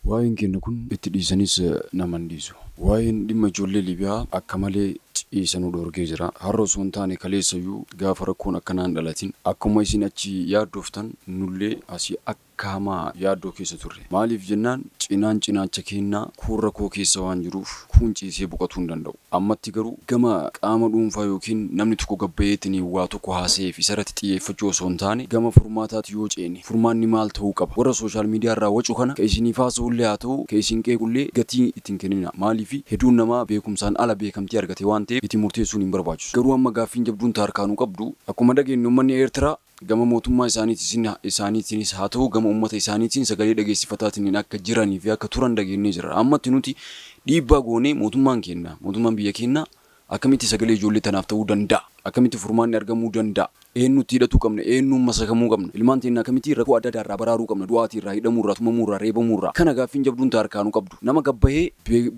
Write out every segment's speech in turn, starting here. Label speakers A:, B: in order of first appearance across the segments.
A: Waa'een keenya kun itti dhiisanis nama hin dhiisu. Waa'een dhimma ijoollee Libiyaa akka malee ciisanuu dhorgee jira. Har'a osoo hin taane kaleessayyuu gaafa rakkoon akkanaan dhalatin akkuma isin achi yaaddooftan nullee asii akka hamaa yaaddoo keessa turre. Maaliif jennaan cinaan cinaacha kennaa kuurra koo keessa waan jiruuf kun ciisee boqotuu hin danda'u. Ammatti garuu gama qaama dhuunfaa yookiin namni tokko gabbayeetiin waa tokko haasayeef isarratti xiyyeeffachuu osoo hin taane gama furmaataatti yoo ceene furmaanni maal ta'uu qaba. Warra sooshaal miidiyaa irraa wacu kana ka isiniif haasa'ullee haa ta'u ka isin qeequllee gatii ittiin kennina. Maaliif hedduun namaa beekumsaan ala beekamtii argate waan ta'eef itti murteessuun hin barbaachisu. Garuu amma gaaffiin jabduun taarkaanuu qabdu akkuma dhageenyu uummanni Eertiraa gama mootummaa isaaniitiinis haa ta'u gama uummata isaaniitiin sagalee dhageessifataatiin akka jiranii fi akka turan dhageenyee jira. Ammatti nuti dhiibbaa goonee mootummaan biyya keenyaa akkamitti sagalee ijoollee tanaaf ta'uu danda'a? Akkamitti furmaanni argamuu danda'a? Eenyutti hidhatuu qabna? Eenyuun masakamuu qabna? Ilmaan teenya akkamitti rakkoo adda addaa irraa baraaruu qabna? Du'aatii irraa, hidhamuu irraa, tumamuu irraa, reebamuu irraa. Kana gaaffiin jabduun taarkaanuu qabdu. Nama gabbahee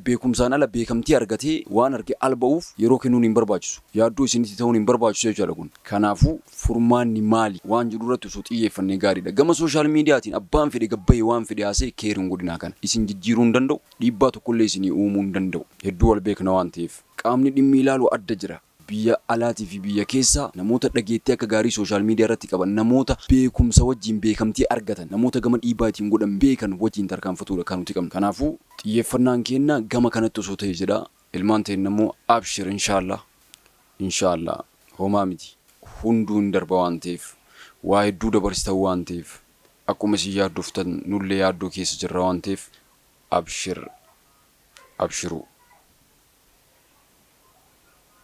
A: beekumsaan ala beekamtii argatee waan arge alba'uuf yeroo kennuun hin barbaachisu. Yaaddoo isinitti ta'uun hin barbaachisu jechuudha kun. Kanaafuu furmaanni maali? Waan jedhu irratti osoo xiyyeeffannee gaariidha. Gama sooshaal miidiyaatiin abbaan fedhe gabbahee waan fedhe haasee keeriin godinaa kana. Isin jijjiiruu hin danda'u. Dhiibbaa tokkollee isinii uumuu hin danda'u. Hedduu wal beekna waan ta'eef. Qaamni dhimmi ilaalu adda jira. Biyya alaatii fi biyya keessaa namoota dhageettii akka gaarii sooshaal miidiyaa irratti qaban namoota beekumsa wajjin beekamtii argatan namoota gama dhiibbaa ittiin godhan beekan wajjin tarkaanfatuudha kan nuti qabnu. Kanaafuu xiyyeeffannaan keenya gama kanatti osoo ta'e jedha. Ilmaan teenya immoo abshir inshaallah homaa miti hunduu hin darba waan ta'eef waa hedduu dabarsitan waan ta'eef akkuma isin yaaddoftan nullee yaaddoo keessa jirra waan ta'eef abshiruu.